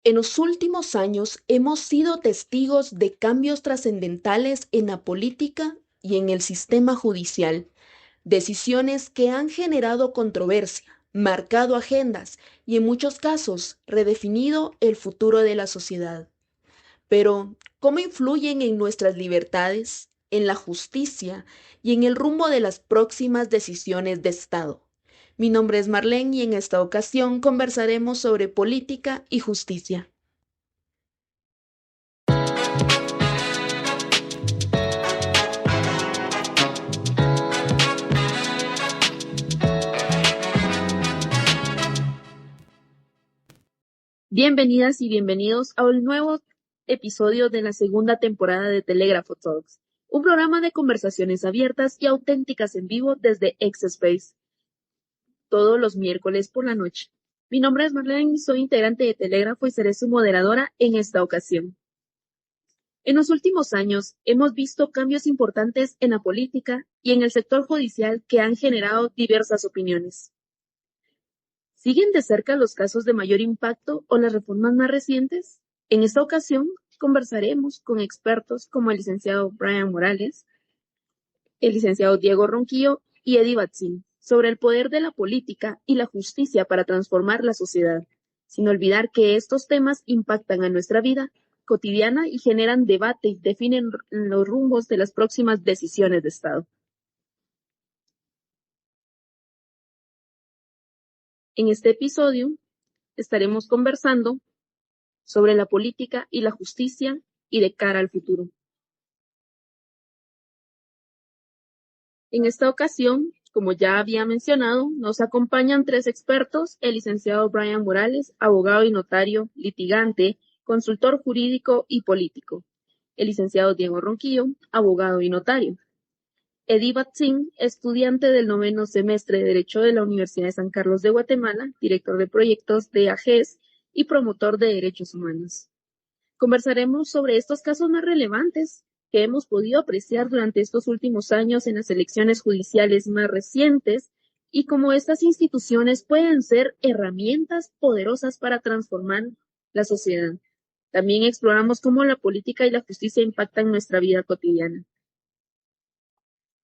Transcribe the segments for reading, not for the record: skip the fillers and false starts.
En los últimos años hemos sido testigos de cambios trascendentales en la política y en el sistema judicial, decisiones que han generado controversia, marcado agendas y en muchos casos redefinido el futuro de la sociedad. Pero, ¿cómo influyen en nuestras libertades, en la justicia y en el rumbo de las próximas decisiones de Estado? Mi nombre es Marlene y en esta ocasión conversaremos sobre política y justicia. Bienvenidas y bienvenidos a un nuevo episodio de la segunda temporada de Telégrafo Talks, un programa de conversaciones abiertas y auténticas en vivo desde X-Space, todos los miércoles por la noche. Mi nombre es Marlene y soy integrante de Telégrafo y seré su moderadora en esta ocasión. En los últimos años hemos visto cambios importantes en la política y en el sector judicial que han generado diversas opiniones. ¿Siguen de cerca los casos de mayor impacto o las reformas más recientes? En esta ocasión conversaremos con expertos como el licenciado Brian Morales, el licenciado Diego Ronquillo y Eddie Batzin sobre el poder de la política y la justicia para transformar la sociedad, sin olvidar que estos temas impactan a nuestra vida cotidiana y generan debate y definen los rumbos de las próximas decisiones de Estado. En este episodio estaremos conversando sobre la política y la justicia y de cara al futuro. En esta ocasión, como ya había mencionado, nos acompañan tres expertos: el licenciado Brian Morales, abogado y notario, litigante, consultor jurídico y político; el licenciado Diego Ronquillo, abogado y notario; Eddie Batzin, estudiante del 9º semestre de Derecho de la Universidad de San Carlos de Guatemala, director de proyectos de AGES y promotor de derechos humanos. Conversaremos sobre estos casos más relevantes que hemos podido apreciar durante estos últimos años en las elecciones judiciales más recientes y cómo estas instituciones pueden ser herramientas poderosas para transformar la sociedad. También exploramos cómo la política y la justicia impactan nuestra vida cotidiana.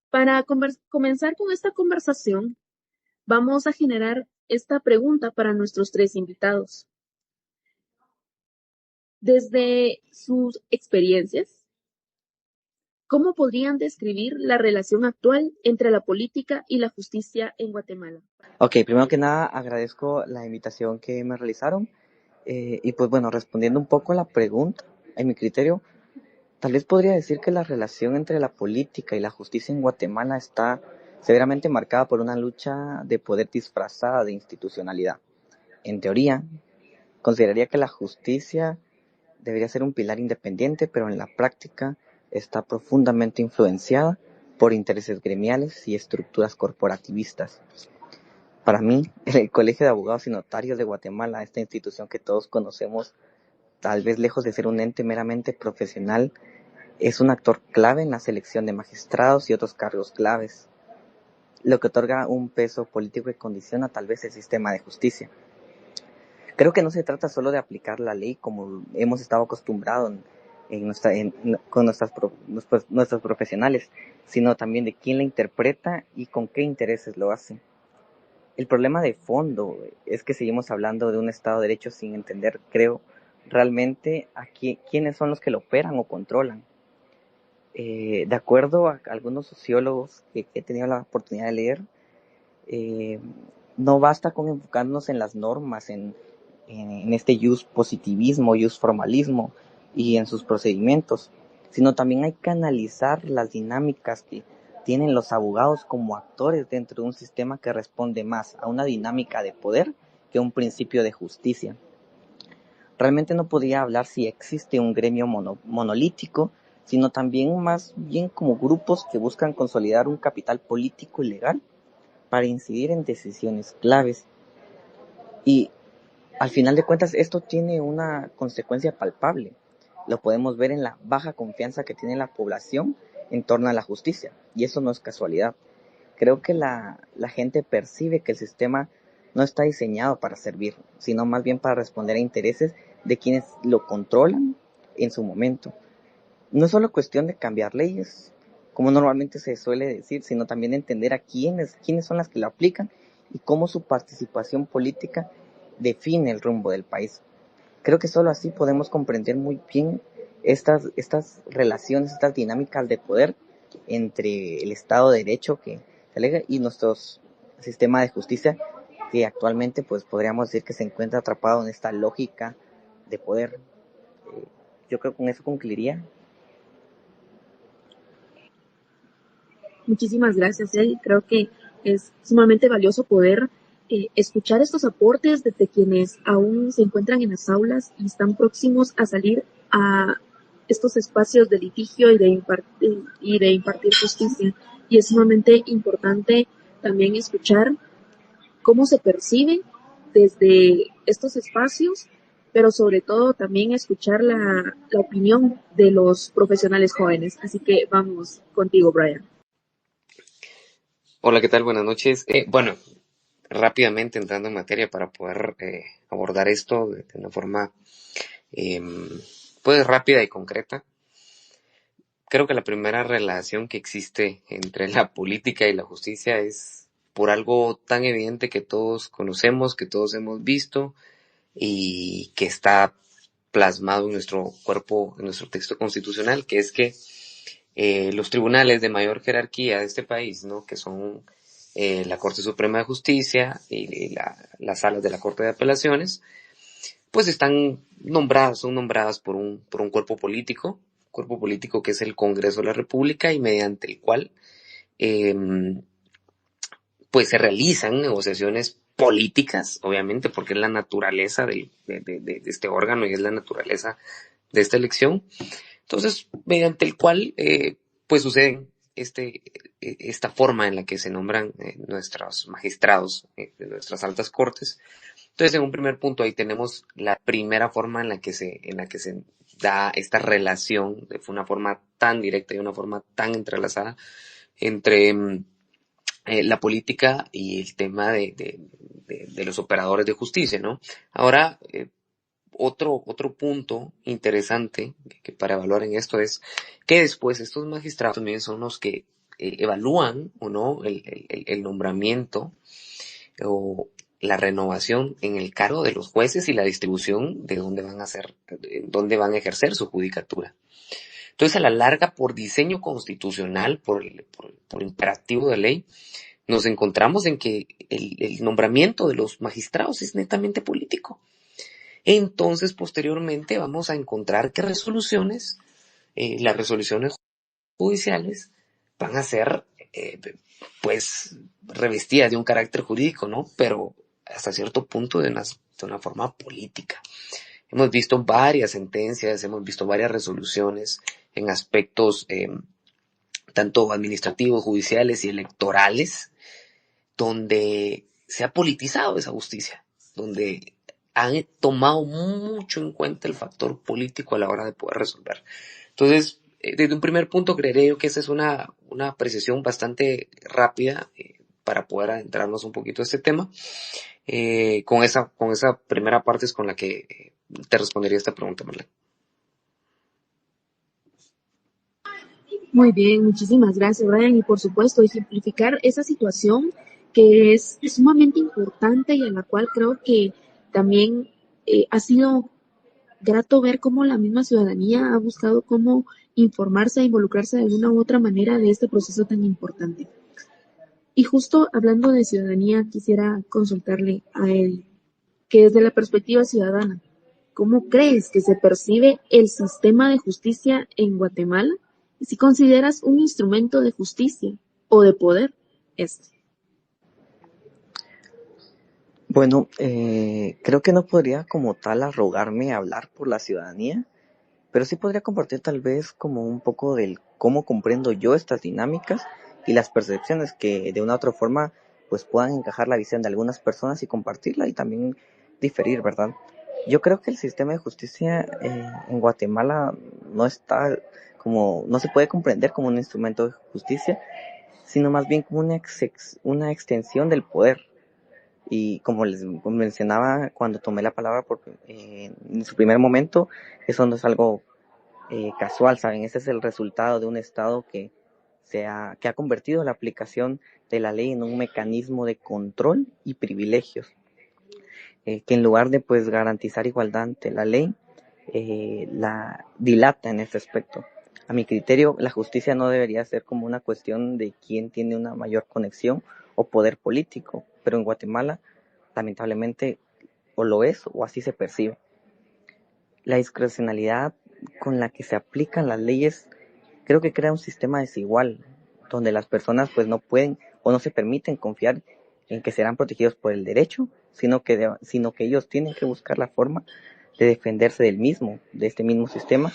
Para comenzar con esta conversación, vamos a generar esta pregunta para nuestros tres invitados. Desde sus experiencias, ¿cómo podrían describir la relación actual entre la política y la justicia en Guatemala? Ok, primero que nada agradezco la invitación que me realizaron y pues bueno, respondiendo un poco a la pregunta, en mi criterio, tal vez podría decir que la relación entre la política y la justicia en Guatemala está severamente marcada por una lucha de poder disfrazada de institucionalidad. En teoría, consideraría que la justicia debería ser un pilar independiente, pero en la práctica está profundamente influenciada por intereses gremiales y estructuras corporativistas. Para mí, el Colegio de Abogados y Notarios de Guatemala, esta institución que todos conocemos, tal vez lejos de ser un ente meramente profesional, es un actor clave en la selección de magistrados y otros cargos claves, lo que otorga un peso político y condiciona tal vez el sistema de justicia. Creo que no se trata solo de aplicar la ley como hemos estado acostumbrados con nuestros profesionales, sino también de quién la interpreta y con qué intereses lo hace. El problema de fondo es que seguimos hablando de un Estado de Derecho sin entender, creo, realmente quiénes son los que lo operan o controlan. De acuerdo a algunos sociólogos que he tenido la oportunidad de leer, eh, no basta con enfocarnos en las normas, en este jus positivismo, jus formalismo y en sus procedimientos, sino también hay que analizar las dinámicas que tienen los abogados como actores dentro de un sistema que responde más a una dinámica de poder que a un principio de justicia. Realmente no podría hablar si existe un gremio monolítico, sino también más bien como grupos que buscan consolidar un capital político y legal para incidir en decisiones claves. Y al final de cuentas esto tiene una consecuencia palpable. Lo podemos ver en la baja confianza que tiene la población en torno a la justicia, y eso no es casualidad. Creo que la gente percibe que el sistema no está diseñado para servir, sino más bien para responder a intereses de quienes lo controlan en su momento. No es solo cuestión de cambiar leyes, como normalmente se suele decir, sino también entender a quiénes son las que lo aplican y cómo su participación política define el rumbo del país. Creo que solo así podemos comprender muy bien estas relaciones, estas dinámicas de poder entre el Estado de Derecho que se alega y nuestro sistema de justicia, que actualmente pues podríamos decir que se encuentra atrapado en esta lógica de poder. Yo creo que con eso concluiría. Muchísimas gracias, Eddie. Creo que es sumamente valioso poder escuchar estos aportes desde quienes aún se encuentran en las aulas y están próximos a salir a estos espacios de litigio y de impartir justicia. Y es sumamente importante también escuchar cómo se percibe desde estos espacios, pero sobre todo también escuchar la opinión de los profesionales jóvenes. Así que vamos contigo, Brian. Hola, ¿qué tal? Buenas noches. Bueno, rápidamente entrando en materia para poder abordar esto de una forma pues rápida y concreta. Creo que la primera relación que existe entre la política y la justicia es por algo tan evidente que todos conocemos, que todos hemos visto y que está plasmado en nuestro cuerpo, en nuestro texto constitucional, que es que los tribunales de mayor jerarquía de este país, ¿no? Que son la Corte Suprema de Justicia y las salas de la Corte de Apelaciones, pues son nombradas por un cuerpo político que es el Congreso de la República y mediante el cual eh, pues se realizan negociaciones políticas, obviamente, porque es la naturaleza de este órgano y es la naturaleza de esta elección. Entonces, mediante el cual pues sucede esta forma en la que se nombran nuestros magistrados de nuestras altas cortes. Entonces, en un primer punto ahí tenemos la primera forma en la que se da esta relación de una forma tan directa y una forma tan entrelazada entre la política y el tema de los operadores de justicia, ¿no? Ahora, otro punto interesante que para evaluar en esto es que después estos magistrados también son los que evalúan o no el nombramiento o la renovación en el cargo de los jueces y la distribución de dónde van a ejercer su judicatura. Entonces, a la larga, por diseño constitucional, por imperativo de ley, nos encontramos en que el nombramiento de los magistrados es netamente político. Entonces, posteriormente, vamos a encontrar que las resoluciones judiciales van a ser, pues, revestidas de un carácter jurídico, ¿no? Pero hasta cierto punto de una forma política. Hemos visto varias sentencias, hemos visto varias resoluciones en aspectos tanto administrativos, judiciales y electorales, donde se ha politizado esa justicia, donde han tomado mucho en cuenta el factor político a la hora de poder resolver. Entonces, desde un primer punto creeré yo que esa es una apreciación bastante rápida para poder adentrarnos un poquito a este tema. Con esa primera parte es con la que te respondería esta pregunta, Marlene. Muy bien, muchísimas gracias, Brian. Y por supuesto, ejemplificar esa situación que es sumamente importante y a la cual creo que también ha sido grato ver cómo la misma ciudadanía ha buscado cómo informarse e involucrarse de alguna u otra manera de este proceso tan importante. Y justo hablando de ciudadanía, quisiera consultarle a él, que desde la perspectiva ciudadana, ¿cómo crees que se percibe el sistema de justicia en Guatemala? Y si consideras un instrumento de justicia o de poder este. Bueno, creo que no podría como tal arrogarme a hablar por la ciudadanía, pero sí podría compartir tal vez como un poco del cómo comprendo yo estas dinámicas y las percepciones que de una u otra forma pues puedan encajar la visión de algunas personas y compartirla y también diferir, ¿verdad? Yo creo que el sistema de justicia en Guatemala no está no se puede comprender como un instrumento de justicia, sino más bien como una extensión del poder. Y como les mencionaba cuando tomé la palabra en su primer momento, eso no es algo casual, ¿saben? Ese es el resultado de un Estado que ha convertido la aplicación de la ley en un mecanismo de control y privilegios, que en lugar de pues garantizar igualdad ante la ley, la dilata en este aspecto. A mi criterio, la justicia no debería ser como una cuestión de quién tiene una mayor conexión o poder político, pero en Guatemala, lamentablemente, o lo es o así se percibe. La discrecionalidad con la que se aplican las leyes creo que crea un sistema desigual, donde las personas pues no pueden o no se permiten confiar en que serán protegidos por el derecho, sino que ellos tienen que buscar la forma de defenderse de este mismo sistema,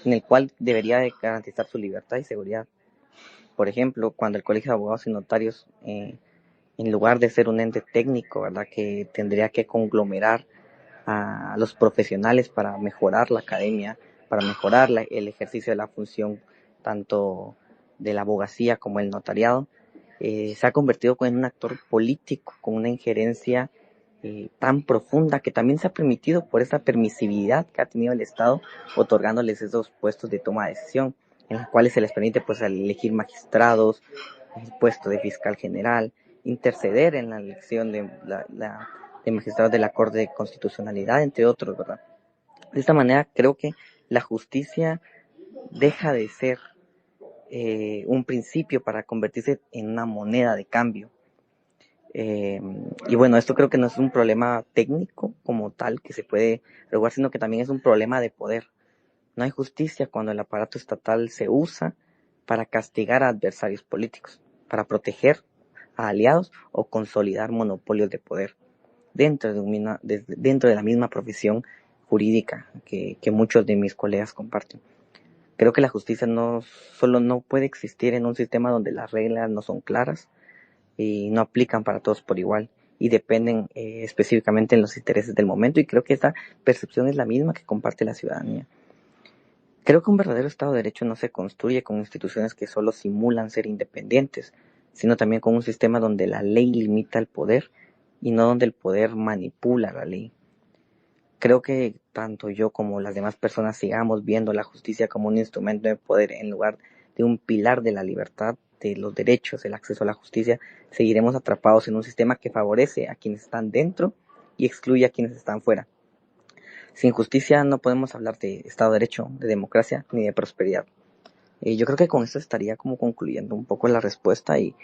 en el cual debería de garantizar su libertad y seguridad. Por ejemplo, cuando el Colegio de Abogados y Notarios, en lugar de ser un ente técnico, ¿verdad?, que tendría que conglomerar a los profesionales para mejorar la academia, para mejorar el ejercicio de la función tanto de la abogacía como el notariado, se ha convertido en un actor político con una injerencia tan profunda que también se ha permitido por esa permisividad que ha tenido el Estado otorgándoles esos puestos de toma de decisión, en los cuales se les permite pues elegir magistrados, el puesto de fiscal general, interceder en la elección de magistrados de la Corte de Constitucionalidad, entre otros, ¿verdad? De esta manera creo que la justicia deja de ser un principio para convertirse en una moneda de cambio. Y bueno, esto creo que no es un problema técnico como tal que se puede regular, sino que también es un problema de poder. No hay justicia cuando el aparato estatal se usa para castigar a adversarios políticos, para proteger a aliados o consolidar monopolios de poder dentro de la misma profesión jurídica que muchos de mis colegas comparten. Creo que la justicia no solo no puede existir en un sistema donde las reglas no son claras y no aplican para todos por igual y dependen específicamente en los intereses del momento, y creo que esta percepción es la misma que comparte la ciudadanía. Creo que un verdadero Estado de Derecho no se construye con instituciones que solo simulan ser independientes, sino también con un sistema donde la ley limita el poder y no donde el poder manipula la ley. Creo que tanto yo como las demás personas sigamos viendo la justicia como un instrumento de poder en lugar de un pilar de la libertad, de los derechos, el acceso a la justicia, seguiremos atrapados en un sistema que favorece a quienes están dentro y excluye a quienes están fuera. Sin justicia no podemos hablar de Estado de Derecho, de democracia ni de prosperidad. Yo creo que con esto estaría como concluyendo un poco la respuesta y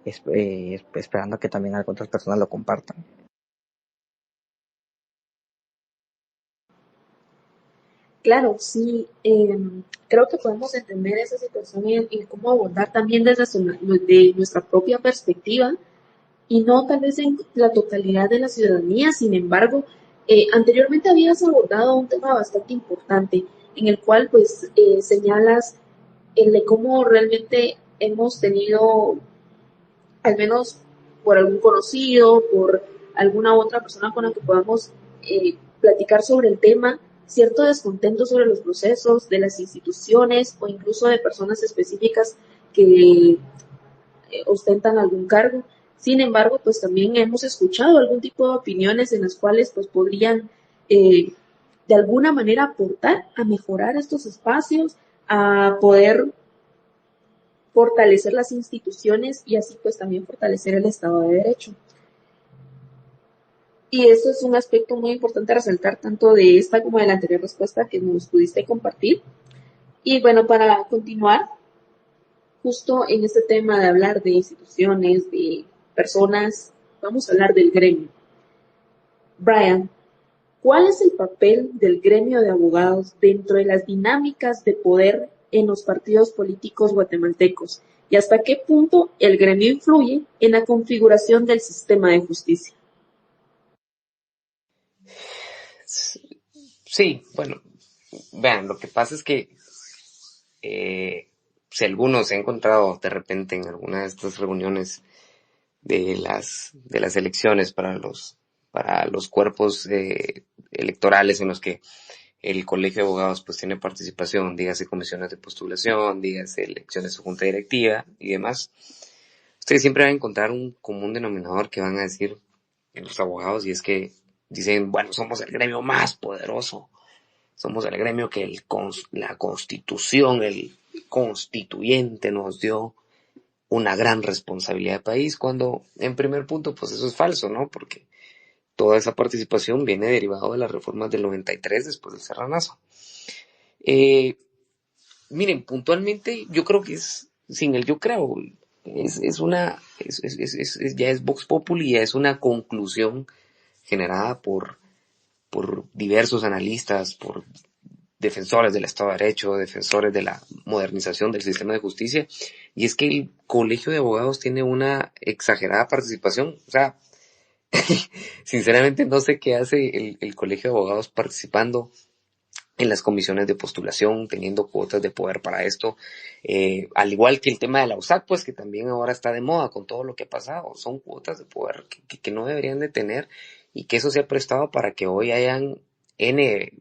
esperando que también otras personas lo compartan. Claro, sí, creo que podemos entender esa situación y cómo abordar también de nuestra propia perspectiva y no tal vez en la totalidad de la ciudadanía. Sin embargo, anteriormente habías abordado un tema bastante importante en el cual pues señalas el de cómo realmente hemos tenido, al menos por algún conocido, por alguna otra persona con la que podamos platicar sobre el tema, cierto descontento sobre los procesos de las instituciones o incluso de personas específicas que ostentan algún cargo. Sin embargo, pues también hemos escuchado algún tipo de opiniones en las cuales pues podrían de alguna manera aportar a mejorar estos espacios, a poder fortalecer las instituciones y así pues también fortalecer el Estado de Derecho. Y eso es un aspecto muy importante a resaltar tanto de esta como de la anterior respuesta que nos pudiste compartir. Y bueno, para continuar, justo en este tema de hablar de instituciones, de personas, vamos a hablar del gremio. Brian, ¿cuál es el papel del gremio de abogados dentro de las dinámicas de poder en los partidos políticos guatemaltecos? ¿Y hasta qué punto el gremio influye en la configuración del sistema de justicia? Sí, bueno, vean, lo que pasa es que si alguno se ha encontrado de repente en alguna de estas reuniones de las elecciones para los cuerpos electorales en los que el Colegio de Abogados pues tiene participación, dígase comisiones de postulación, dígase elecciones de su junta directiva y demás, ustedes siempre van a encontrar un común denominador que van a decir, los abogados, y es que dicen, bueno, somos el gremio más poderoso, somos el gremio que la Constitución, el constituyente nos dio una gran responsabilidad de país, cuando en primer punto pues eso es falso, ¿no? Porque toda esa participación viene derivado de las reformas del 93 después del Serranazo. Miren, puntualmente yo creo que ya es Vox Populi, ya es una conclusión generada por diversos analistas, por defensores del Estado de Derecho, defensores de la modernización del sistema de justicia, y es que el Colegio de Abogados tiene una exagerada participación. O sea, sinceramente no sé qué hace el Colegio de Abogados participando en las comisiones de postulación, teniendo cuotas de poder para esto, al igual que el tema de la USAC, pues que también ahora está de moda con todo lo que ha pasado. Son cuotas de poder que no deberían de tener, y que eso se ha prestado para que hoy hayan N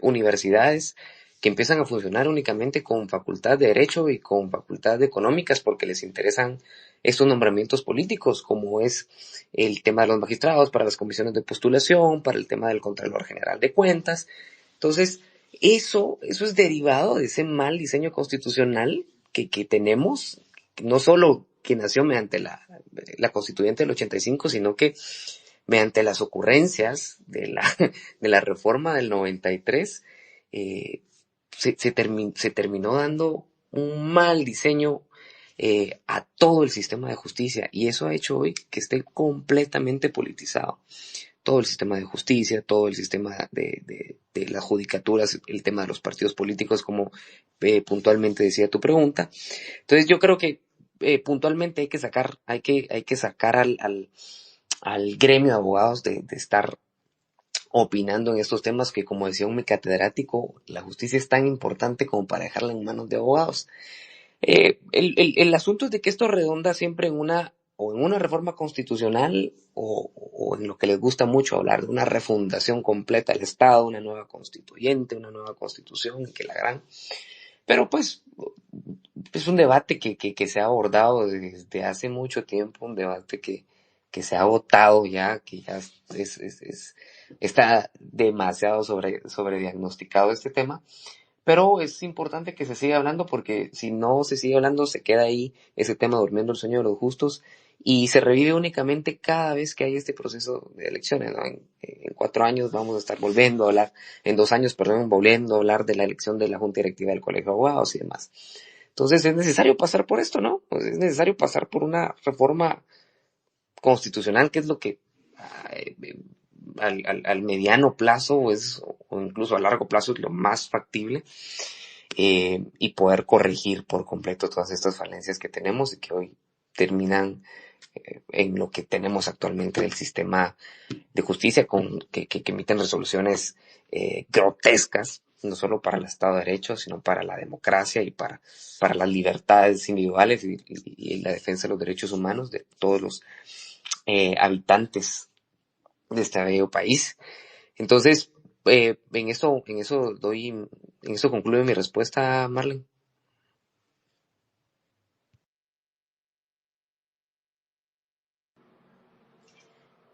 universidades que empiezan a funcionar únicamente con facultad de Derecho y con facultades económicas, porque les interesan estos nombramientos políticos, como es el tema de los magistrados para las comisiones de postulación, para el tema del Contralor General de Cuentas. Entonces, eso es derivado de ese mal diseño constitucional que tenemos, no solo que nació mediante la Constituyente del 85, sino que mediante las ocurrencias de la reforma del 93, se terminó dando un mal diseño a todo el sistema de justicia, y eso ha hecho hoy que esté completamente politizado todo el sistema de justicia, todo el sistema de las judicaturas, el tema de los partidos políticos, como puntualmente decía tu pregunta. Entonces yo creo que puntualmente hay que sacar al gremio de abogados de estar opinando en estos temas, que, como decía un catedrático, la justicia es tan importante como para dejarla en manos de abogados. El asunto es de que esto redonda siempre en una reforma constitucional, o en lo que les gusta mucho hablar, de una refundación completa del Estado, una nueva constituyente, una nueva constitución, que la gran. Pero pues es un debate que se ha abordado desde hace mucho tiempo, un debate que se ha agotado ya, que ya está demasiado sobrediagnosticado este tema. Pero es importante que se siga hablando, porque si no se sigue hablando, se queda ahí ese tema durmiendo el sueño de los justos, y se revive únicamente cada vez que hay este proceso de elecciones, ¿no? En 4 años vamos a estar volviendo a hablar, en 2 años, perdón, volviendo a hablar de la elección de la Junta Directiva del Colegio de Abogados y demás. Entonces es necesario pasar por esto, ¿no? Pues es necesario pasar por una reforma constitucional, que es lo que al mediano plazo o incluso a largo plazo es lo más factible, y poder corregir por completo todas estas falencias que tenemos y que hoy terminan en lo que tenemos actualmente del sistema de justicia, que emiten resoluciones grotescas, no solo para el Estado de Derecho, sino para la democracia y para las libertades individuales y la defensa de los derechos humanos de todos los habitantes de este bello país. Entonces, en eso concluye mi respuesta, Marlene.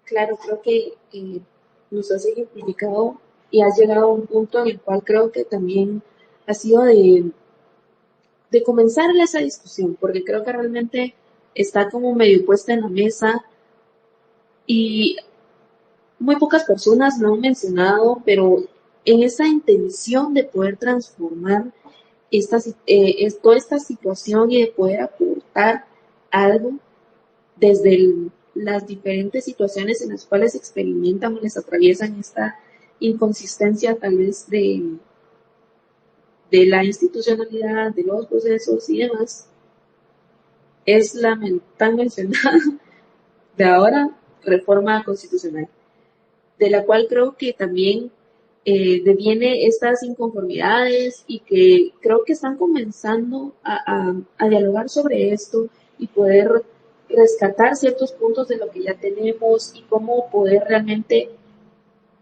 Claro, creo que nos has ejemplificado y has llegado a un punto en el cual creo que también ha sido de comenzar esa discusión, porque creo que realmente está como medio puesta en la mesa y muy pocas personas lo han mencionado, pero en esa intención de poder transformar toda esta situación y de poder aportar algo desde las diferentes situaciones en las cuales experimentan o les atraviesan esta inconsistencia tal vez de la institucionalidad, de los procesos y demás, es la tan mencionada de ahora reforma constitucional, de la cual creo que también deviene estas inconformidades y que creo que están comenzando a dialogar sobre esto y poder rescatar ciertos puntos de lo que ya tenemos y cómo poder realmente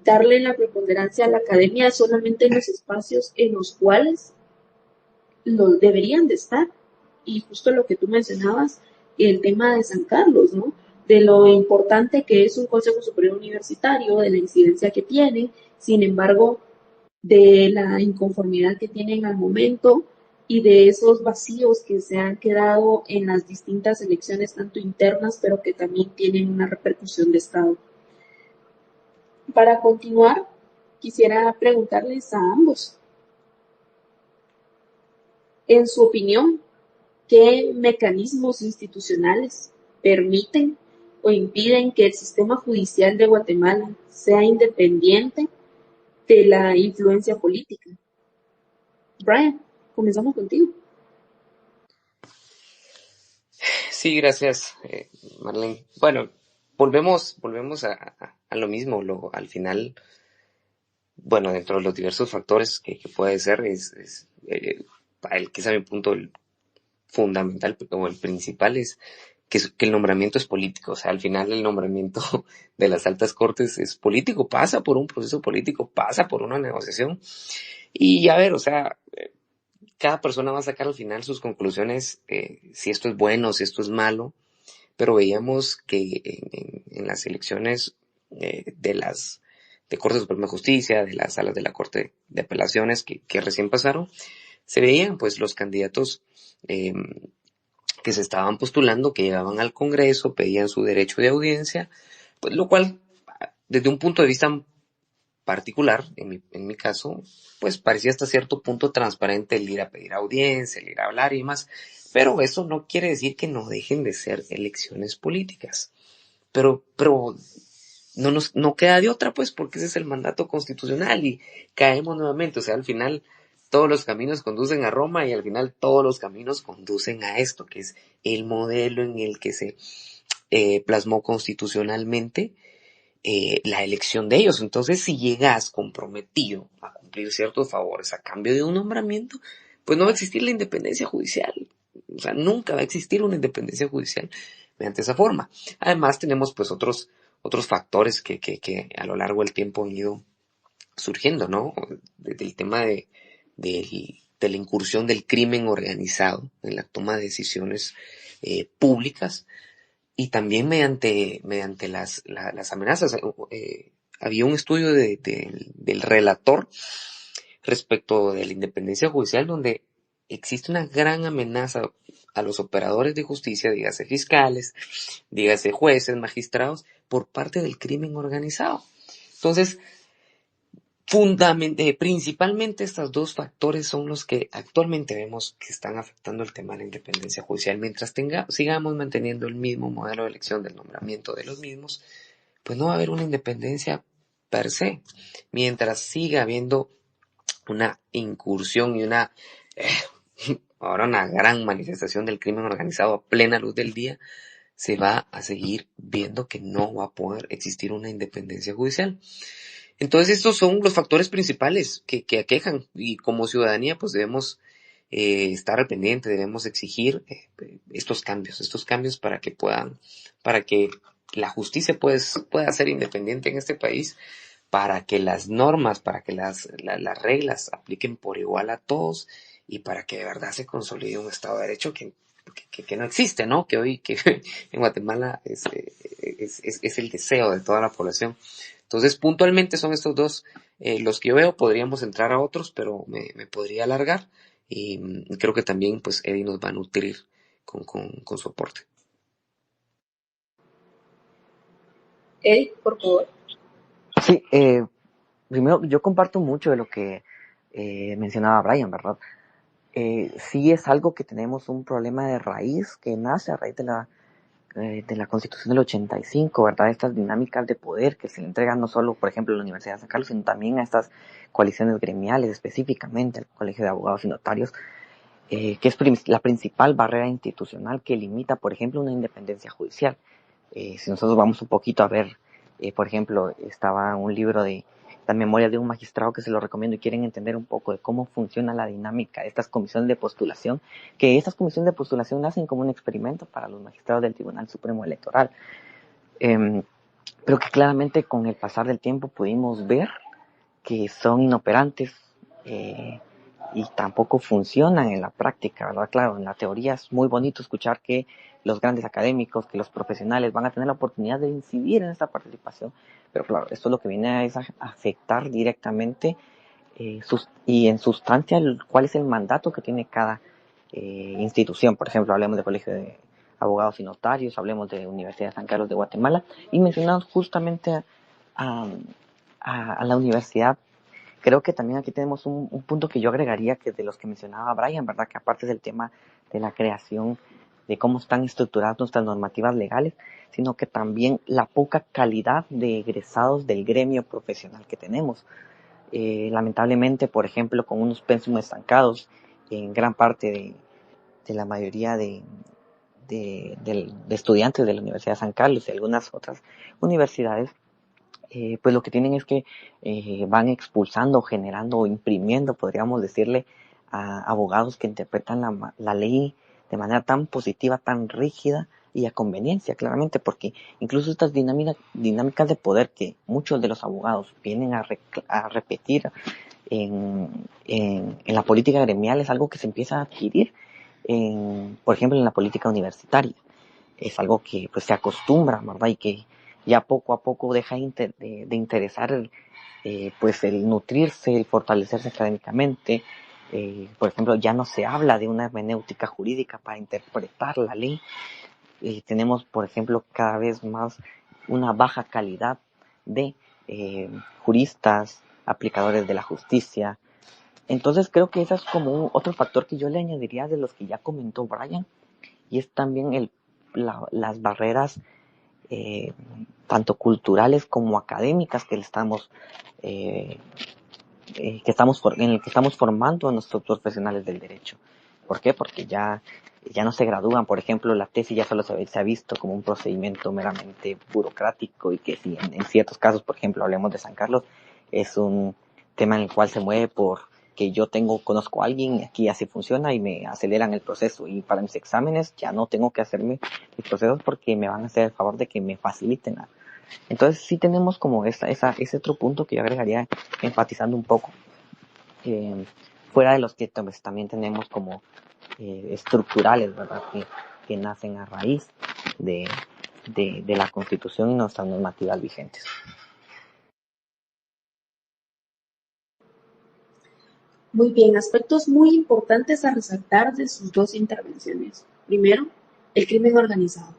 darle la preponderancia a la academia solamente en los espacios en los cuales lo deberían de estar. Y justo lo que tú mencionabas, el tema de San Carlos, ¿no? de lo importante que es un Consejo Superior Universitario, de la incidencia que tiene, sin embargo, de la inconformidad que tienen al momento y de esos vacíos que se han quedado en las distintas elecciones, tanto internas, pero que también tienen una repercusión de Estado. Para continuar, quisiera preguntarles a ambos, en su opinión, ¿qué mecanismos institucionales permiten o impiden que el sistema judicial de Guatemala sea independiente de la influencia política? Brian, comenzamos contigo. Sí, gracias, Marlene. Bueno, volvemos a lo mismo. Al final, bueno, dentro de los diversos factores que puede ser, quizá mi punto el fundamental o el principal es que el nombramiento es político. O sea, al final el nombramiento de las altas cortes es político, pasa por un proceso político, pasa por una negociación. Y a ver, o sea, cada persona va a sacar al final sus conclusiones, si esto es bueno, si esto es malo, pero veíamos que en las elecciones de Corte Suprema de Justicia, de las salas de la Corte de Apelaciones que recién pasaron, se veían pues los candidatos que se estaban postulando, que llegaban al Congreso, pedían su derecho de audiencia, pues lo cual, desde un punto de vista particular, en mi caso, pues parecía hasta cierto punto transparente el ir a pedir audiencia, el ir a hablar y demás, pero eso no quiere decir que no dejen de ser elecciones políticas. Pero no queda de otra, pues, porque ese es el mandato constitucional y caemos nuevamente. O sea, al final todos los caminos conducen a Roma y al final todos los caminos conducen a esto, que es el modelo en el que se plasmó constitucionalmente la elección de ellos. Entonces, si llegas comprometido a cumplir ciertos favores a cambio de un nombramiento, pues no va a existir la independencia judicial. O sea, nunca va a existir una independencia judicial mediante esa forma. Además, tenemos pues otros factores que a lo largo del tiempo han ido surgiendo, ¿no? Desde el tema de la incursión del crimen organizado en la toma de decisiones públicas y también mediante las amenazas. Había un estudio del relator respecto de la independencia judicial donde existe una gran amenaza a los operadores de justicia, dígase fiscales, dígase jueces, magistrados, por parte del crimen organizado. Entonces, principalmente estos dos factores son los que actualmente vemos que están afectando el tema de la independencia judicial. Mientras sigamos manteniendo el mismo modelo de elección del nombramiento de los mismos, pues no va a haber una independencia per se. Mientras siga habiendo una incursión y ahora una gran manifestación del crimen organizado a plena luz del día, se va a seguir viendo que no va a poder existir una independencia judicial. Entonces estos son los factores principales que aquejan y como ciudadanía pues debemos estar al pendiente, debemos exigir estos cambios para que la justicia pueda ser independiente en este país, para que las normas, para que las reglas apliquen por igual a todos y para que de verdad se consolide un Estado de Derecho que no existe, ¿no? Que hoy en Guatemala es el deseo de toda la población. Entonces, puntualmente son estos dos los que yo veo. Podríamos entrar a otros, pero me podría alargar y creo que también pues Eddie nos va a nutrir con su aporte. Eddie, por favor. Sí, primero yo comparto mucho de lo que mencionaba Brian, ¿verdad? Sí es algo que tenemos un problema de raíz que nace a raíz de la Constitución del 85, ¿verdad? Estas dinámicas de poder que se le entregan no solo, por ejemplo, a la Universidad de San Carlos, sino también a estas coaliciones gremiales, específicamente al Colegio de Abogados y Notarios, que es la principal barrera institucional que limita, por ejemplo, una independencia judicial. Si nosotros vamos un poquito a ver, por ejemplo, estaba un libro de la memoria de un magistrado que se lo recomiendo y quieren entender un poco de cómo funciona la dinámica de estas comisiones de postulación, que estas comisiones de postulación nacen como un experimento para los magistrados del Tribunal Supremo Electoral, pero que claramente con el pasar del tiempo pudimos ver que son inoperantes y tampoco funcionan en la práctica, ¿verdad? Claro, en la teoría es muy bonito escuchar que los grandes académicos, que los profesionales van a tener la oportunidad de incidir en esta participación, pero claro, esto lo que viene es a afectar directamente y en sustancia cuál es el mandato que tiene cada institución. Por ejemplo, hablemos del Colegio de Abogados y Notarios, hablemos de Universidad de San Carlos de Guatemala, y mencionamos justamente a la universidad. Creo que también aquí tenemos un punto que yo agregaría, que de los que mencionaba Brian, ¿verdad? Que aparte del tema de la creación, de cómo están estructuradas nuestras normativas legales, sino que también la poca calidad de egresados del gremio profesional que tenemos. Lamentablemente, por ejemplo, con unos pensum estancados en gran parte de la mayoría de estudiantes de la Universidad de San Carlos y algunas otras universidades, pues lo que tienen es que van expulsando, generando o imprimiendo, podríamos decirle, a abogados que interpretan la ley de manera tan positiva, tan rígida y a conveniencia, claramente, porque incluso estas dinámicas de poder que muchos de los abogados vienen a repetir en la política gremial es algo que se empieza a adquirir, por ejemplo, en la política universitaria. Es algo que pues se acostumbra, ¿verdad? Y que ya poco a poco deja de interesar pues el nutrirse, el fortalecerse académicamente. Por ejemplo, ya no se habla de una hermenéutica jurídica para interpretar la ley. Tenemos, por ejemplo, cada vez más una baja calidad de juristas, aplicadores de la justicia. Entonces creo que ese es como otro factor que yo le añadiría de los que ya comentó Brian, y es también las barreras tanto culturales como académicas que estamos en el que estamos formando a nuestros profesionales del derecho. ¿Por qué? Porque ya no se gradúan. Por ejemplo, la tesis ya solo se ha visto como un procedimiento meramente burocrático, y que si en ciertos casos, por ejemplo, hablemos de San Carlos, es un tema en el cual se mueve por que yo conozco a alguien y aquí así funciona y me aceleran el proceso, y para mis exámenes ya no tengo que hacerme mis procesos porque me van a hacer el favor de que me faciliten nada. Entonces sí tenemos como ese otro punto que yo agregaría, enfatizando un poco, eh, fuera de los que también tenemos como estructurales, ¿verdad? Que nacen a raíz de, de la Constitución y nuestras normativas vigentes. Muy bien, aspectos muy importantes a resaltar de sus dos intervenciones. Primero, el crimen organizado.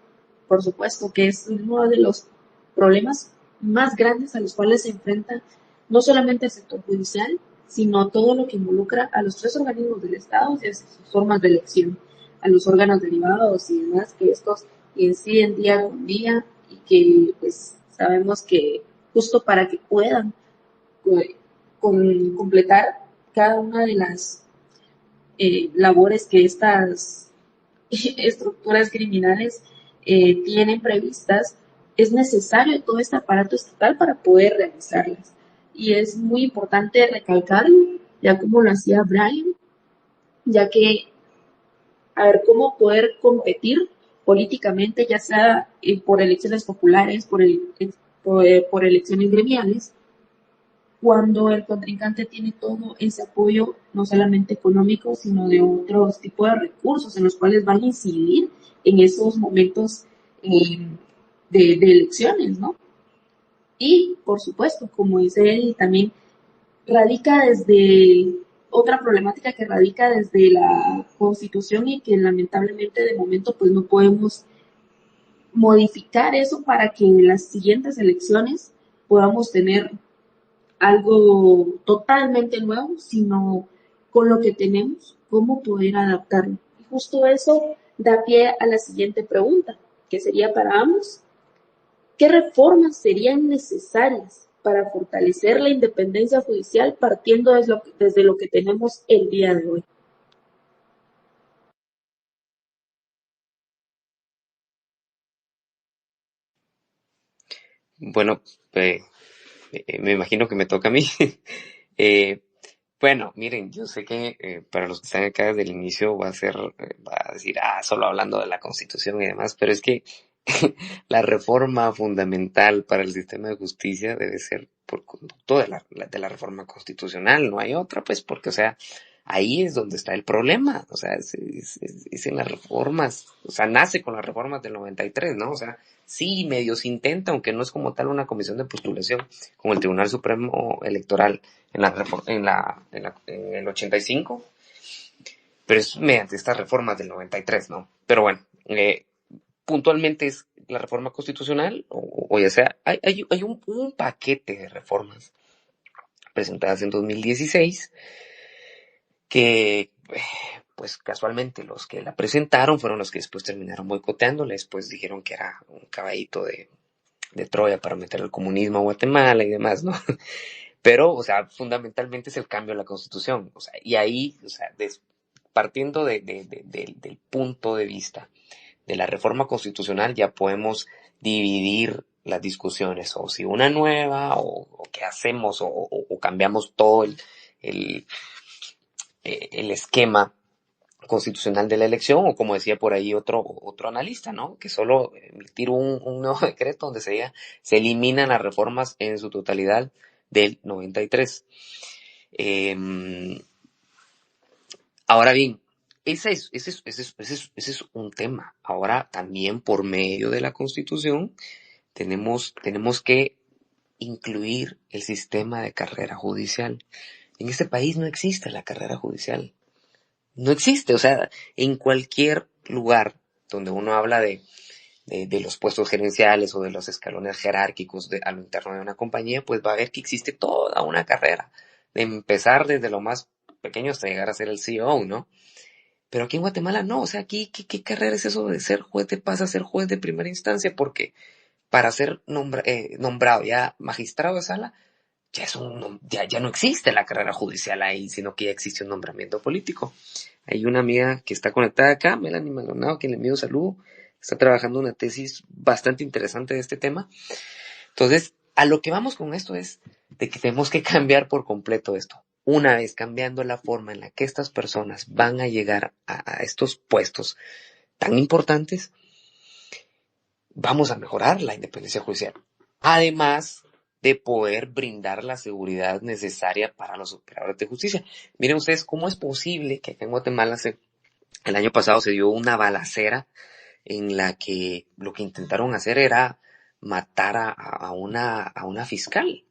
Por supuesto que es uno de los problemas más grandes a los cuales se enfrenta no solamente el sector judicial, sino todo lo que involucra a los tres organismos del Estado y a sus formas de elección, a los órganos derivados y demás, que estos inciden día con día y que pues sabemos que justo para que puedan completar cada una de las labores que estas estructuras criminales tienen previstas, es necesario todo este aparato estatal para poder realizarlas. Y es muy importante recalcarlo, ya como lo hacía Brian, ya que a ver cómo poder competir políticamente, ya sea por elecciones populares, por elecciones gremiales, cuando el contrincante tiene todo ese apoyo, no solamente económico, sino de otros tipos de recursos en los cuales van a incidir en esos momentos de elecciones, ¿no? Y, por supuesto, como dice él, también radica desde otra problemática que radica desde la Constitución y que lamentablemente de momento pues no podemos modificar eso para que en las siguientes elecciones podamos tener algo totalmente nuevo, sino con lo que tenemos, cómo poder adaptarlo. Y justo eso da pie a la siguiente pregunta, que sería para ambos: ¿qué reformas serían necesarias para fortalecer la independencia judicial partiendo desde lo que tenemos el día de hoy? Bueno, me imagino que me toca a mí. Eh, bueno, miren, yo sé que para los que están acá desde el inicio va a decir, solo hablando de la Constitución y demás, pero es que la reforma fundamental para el sistema de justicia debe ser por conducto de la reforma constitucional, no hay otra, pues, porque, o sea, Ahí es donde está el problema, o sea, es en las reformas, o sea, nace con las reformas del 93, ¿no? O sea, sí, medio se intenta, aunque no es como tal una comisión de postulación, como el Tribunal Supremo Electoral en el 85, pero es mediante estas reformas del 93, ¿no? Pero bueno, puntualmente es la reforma constitucional, o ya sea, hay un paquete de reformas presentadas en 2016 que, pues casualmente los que la presentaron fueron los que después terminaron boicoteándola, después dijeron que era un caballito de Troya para meter el comunismo a Guatemala y demás, ¿no? Pero, o sea, fundamentalmente es el cambio de la Constitución, o sea, y ahí, o sea, partiendo del punto de vista de la reforma constitucional, ya podemos dividir las discusiones, o si una nueva, o qué hacemos, o cambiamos todo el esquema constitucional de la elección, o como decía por ahí otro analista, ¿no? Que solo emitir un nuevo decreto donde se eliminan las reformas en su totalidad del 93. Ahora bien, ese es un tema. Ahora también por medio de la Constitución tenemos que incluir el sistema de carrera judicial. En este país no existe la carrera judicial. No existe, o sea, en cualquier lugar donde uno habla de los puestos gerenciales o de los escalones jerárquicos a lo interno de una compañía, pues va a ver que existe toda una carrera, de empezar desde lo más pequeño hasta llegar a ser el CEO, ¿no? Pero aquí en Guatemala no, o sea, aquí, ¿qué carrera es eso de ser juez de paz a ser juez de primera instancia? Porque para ser nombrado ya magistrado de sala, ya no existe la carrera judicial ahí, sino que ya existe un nombramiento político. Hay una amiga que está conectada acá, Melanie Maldonado, a quien le envío un saludo, está trabajando una tesis bastante interesante de este tema. Entonces, a lo que vamos con esto es de que tenemos que cambiar por completo esto. Una vez cambiando la forma en la que estas personas van a llegar a estos puestos tan importantes, vamos a mejorar la independencia judicial. Además de poder brindar la seguridad necesaria para los operadores de justicia. Miren ustedes cómo es posible que acá en Guatemala el año pasado se dio una balacera en la que lo que intentaron hacer era matar a una fiscal.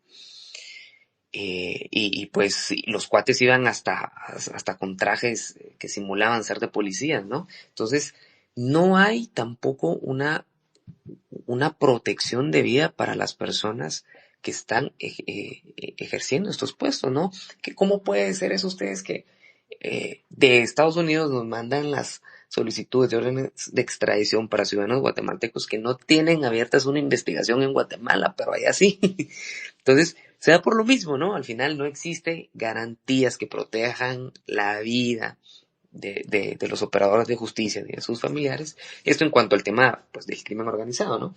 Y pues los cuates iban hasta con trajes que simulaban ser de policías, ¿no? Entonces, no hay tampoco una protección debida para las personas que están ejerciendo estos puestos, ¿no? ¿Cómo puede ser eso ustedes que de Estados Unidos nos mandan las solicitudes de órdenes de extradición para ciudadanos guatemaltecos que no tienen abiertas una investigación en Guatemala, pero allá sí? Entonces, se da por lo mismo, ¿no? Al final no existe garantías que protejan la vida de los operadores de justicia y de sus familiares. Esto en cuanto al tema, pues, del crimen organizado, ¿no?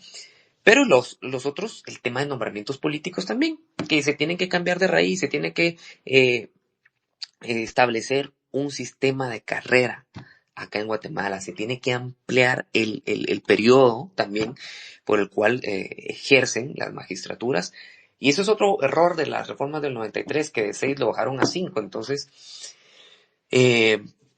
Pero los otros, el tema de nombramientos políticos también, que se tienen que cambiar de raíz, se tiene que establecer un sistema de carrera acá en Guatemala, se tiene que ampliar el periodo también por el cual ejercen las magistraturas. Y eso es otro error de las reformas del 93, que de 6 lo bajaron a 5. Entonces,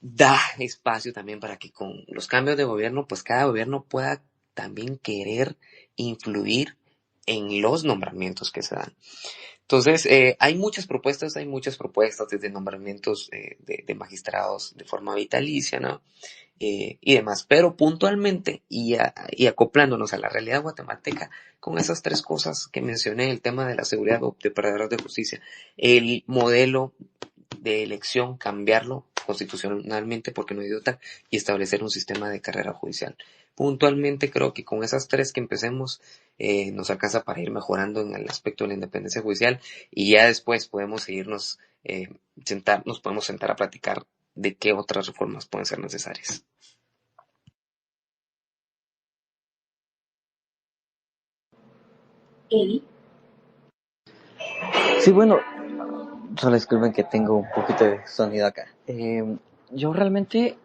da espacio también para que con los cambios de gobierno, pues cada gobierno pueda también querer influir en los nombramientos que se dan. Entonces, hay muchas propuestas desde nombramientos de magistrados de forma vitalicia, ¿no? Y demás, pero puntualmente y acoplándonos a la realidad guatemalteca con esas tres cosas que mencioné, el tema de la seguridad de operadores de justicia, el modelo de elección, cambiarlo constitucionalmente porque no hay otra, y establecer un sistema de carrera judicial. Puntualmente creo que con esas tres que empecemos nos alcanza para ir mejorando en el aspecto de la independencia judicial, y ya después podemos seguirnos, nos podemos sentar a platicar de qué otras reformas pueden ser necesarias. Eddie. Sí, bueno, solo disculpen que tengo un poquito de sonido acá. Yo realmente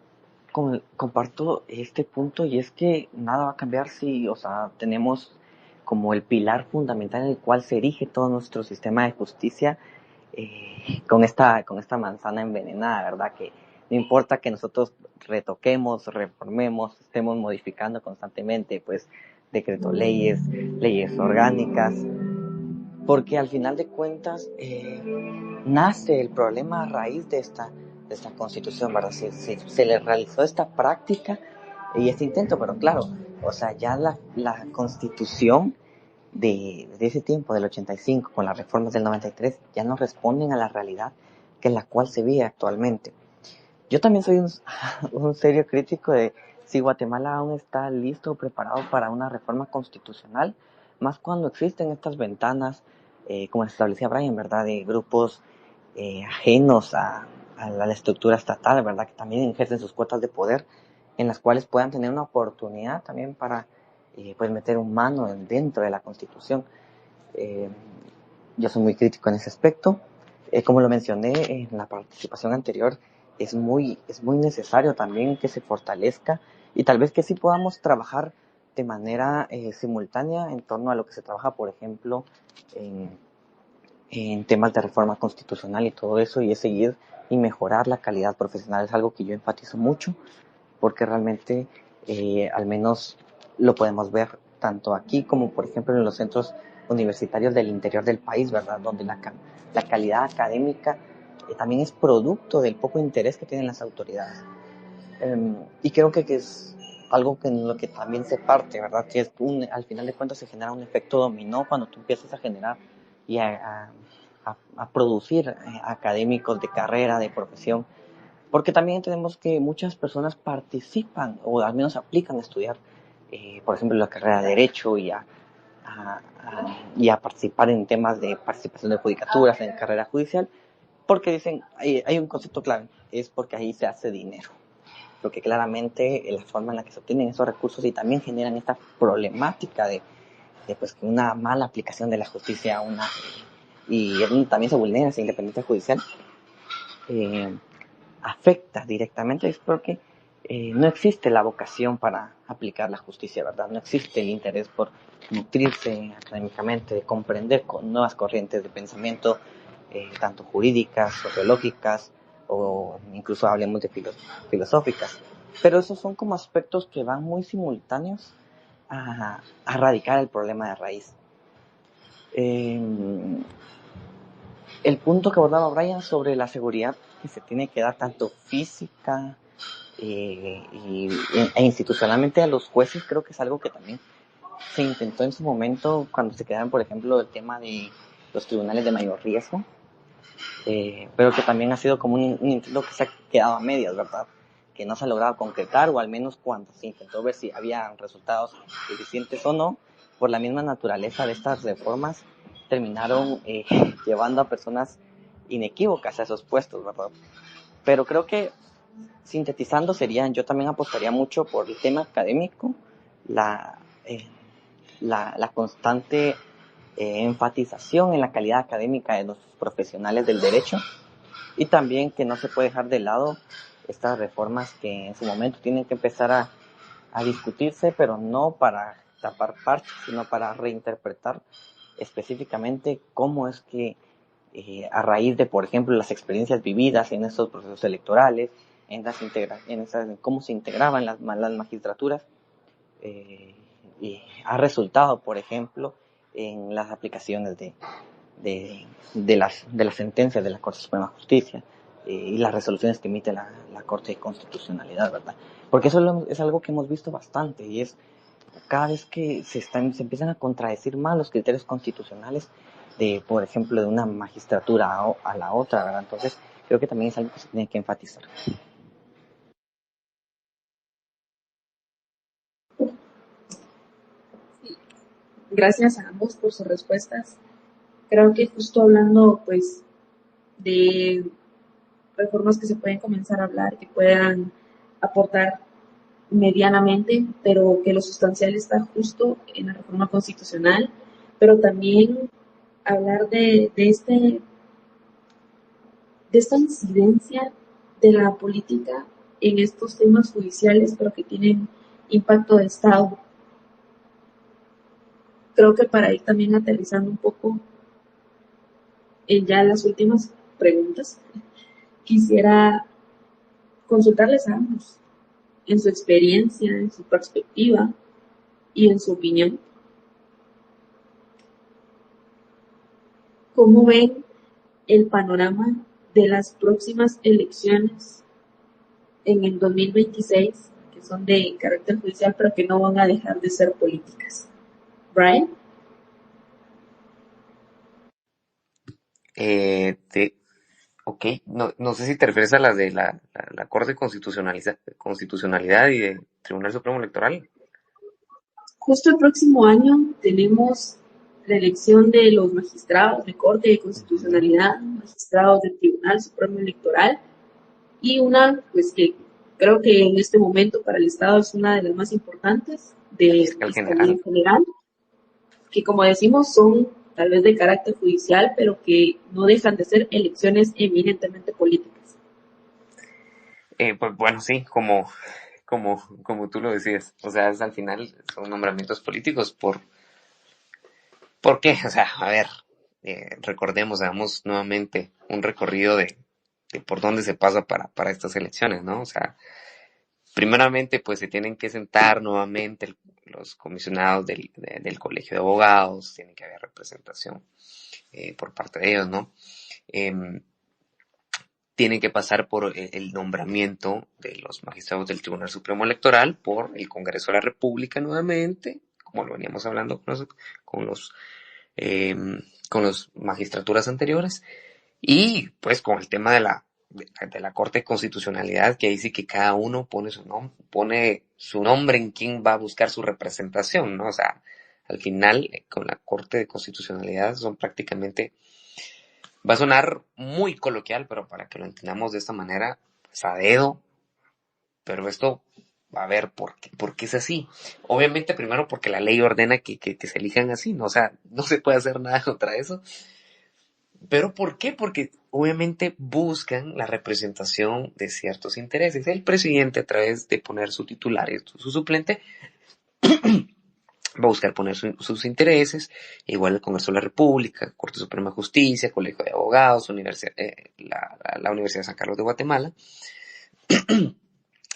comparto este punto, y es que nada va a cambiar si, o sea, tenemos como el pilar fundamental en el cual se erige todo nuestro sistema de justicia, con esta manzana envenenada, ¿verdad? Que no importa que nosotros retoquemos, reformemos, estemos modificando constantemente, pues, decreto leyes orgánicas, porque al final de cuentas nace el problema a raíz de esta constitución, ¿verdad? Se le realizó esta práctica y este intento, pero claro, o sea, ya la constitución de ese tiempo, del 85, con las reformas del 93, ya no responden a la realidad que la cual se vive actualmente. Yo también soy un serio crítico de si Guatemala aún está listo o preparado para una reforma constitucional, más cuando existen estas ventanas, como establecía Brian, ¿verdad?, de grupos ajenos a la estructura estatal, ¿verdad?, que también ejercen sus cuotas de poder, en las cuales puedan tener una oportunidad también para pues meter un mano dentro de la Constitución. Yo soy muy crítico en ese aspecto. Como lo mencioné en la participación anterior, es muy necesario también que se fortalezca y tal vez que sí podamos trabajar de manera simultánea en torno a lo que se trabaja, por ejemplo, en temas de reforma constitucional y todo eso, y es seguir y mejorar la calidad profesional. Es algo que yo enfatizo mucho porque realmente al menos lo podemos ver tanto aquí como por ejemplo en los centros universitarios del interior del país, ¿verdad?, donde la calidad académica también es producto del poco interés que tienen las autoridades. Y creo que es algo que en lo que también se parte, ¿verdad?, que es al final de cuentas se genera un efecto dominó cuando tú empiezas a generar y a producir académicos de carrera, de profesión, porque también tenemos que muchas personas participan o al menos aplican a estudiar, por ejemplo, la carrera de Derecho y a participar en temas de participación de judicaturas, en carrera judicial, porque dicen, hay un concepto clave, es porque ahí se hace dinero. Porque claramente la forma en la que se obtienen esos recursos y también generan esta problemática de pues, que una mala aplicación de la justicia y también se vulnera esa independencia judicial, afecta directamente, es porque no existe la vocación para aplicar la justicia, ¿verdad? No existe el interés por nutrirse académicamente, de comprender con nuevas corrientes de pensamiento, tanto jurídicas, sociológicas o incluso hablemos de filosóficas. Pero esos son como aspectos que van muy simultáneos a erradicar el problema de raíz. El punto que abordaba Brian sobre la seguridad que se tiene que dar tanto física e institucionalmente a los jueces, creo que es algo que también se intentó en su momento cuando se quedaron, por ejemplo, el tema de los tribunales de mayor riesgo, pero que también ha sido como un intento que se ha quedado a medias, ¿verdad?, que no se ha logrado concretar, o al menos cuando se intentó ver si había resultados eficientes o no, por la misma naturaleza de estas reformas, terminaron llevando a personas inequívocas a esos puestos, ¿verdad? Pero creo que, sintetizando, yo también apostaría mucho por el tema académico, la constante enfatización en la calidad académica de los profesionales del derecho, y también que no se puede dejar de lado estas reformas que en su momento tienen que empezar a discutirse, pero no para tapar parches, sino para reinterpretar específicamente cómo es que a raíz de, por ejemplo, las experiencias vividas en estos procesos electorales, en cómo se integraban las magistraturas, y ha resultado, por ejemplo, en las aplicaciones de las sentencias de la Corte Suprema de Justicia y las resoluciones que emite la Corte de Constitucionalidad, ¿verdad? Porque eso es algo que hemos visto bastante, y es cada vez que se empiezan a contradecir más los criterios constitucionales por ejemplo, de una magistratura a la otra, ¿verdad? Entonces, creo que también es algo que se tiene que enfatizar. Gracias a ambos por sus respuestas. Creo que justo hablando, pues, de reformas que se pueden comenzar a hablar, que puedan aportar medianamente, pero que lo sustancial está justo en la reforma constitucional, pero también hablar de esta incidencia de la política en estos temas judiciales, pero que tienen impacto de Estado. Creo que para ir también aterrizando un poco, En ya las últimas preguntas, quisiera consultarles a ambos, en su experiencia, en su perspectiva y en su opinión, ¿cómo ven el panorama de las próximas elecciones en el 2026, que son de carácter judicial, pero que no van a dejar de ser políticas? Brian. Ok, no sé si te refieres a las de la Corte de Constitucionalidad y de Tribunal Supremo Electoral. Justo el próximo año tenemos la elección de los magistrados de Corte de Ujú. Constitucionalidad, magistrados del Tribunal Supremo Electoral, y una, pues que creo que en este momento para el Estado es una de las más importantes, La de fiscal Fiscalía general. General, que como decimos son tal vez de carácter judicial, pero que no dejan de ser elecciones eminentemente políticas. Pues bueno, sí, como tú lo decías. O sea, al final son nombramientos políticos. ¿Por qué? O sea, a ver, recordemos, hagamos nuevamente un recorrido de por dónde se pasa para estas elecciones, ¿no? O sea, primeramente, pues se tienen que sentar nuevamente los comisionados del Colegio de Abogados, tiene que haber representación por parte de ellos, ¿no? Em, Tienen que pasar por el nombramiento de los magistrados del Tribunal Supremo Electoral por el Congreso de la República nuevamente, como lo veníamos hablando con los, eh, con las magistraturas anteriores, y pues con el tema de la Corte de Constitucionalidad, que dice que cada uno pone su nombre en quién va a buscar su representación, ¿no? O sea, al final, con la Corte de Constitucionalidad son prácticamente, va a sonar muy coloquial, pero para que lo entendamos de esta manera, pues a dedo, pero esto, a ver, ¿por qué es así? Obviamente, primero porque la ley ordena que se elijan así, ¿no? O sea, no se puede hacer nada contra eso. ¿Pero por qué? Porque obviamente buscan la representación de ciertos intereses. El presidente, a través de poner su titular y su suplente, va a buscar poner sus intereses, igual el Congreso de la República, Corte Suprema de Justicia, Colegio de Abogados, la Universidad de San Carlos de Guatemala.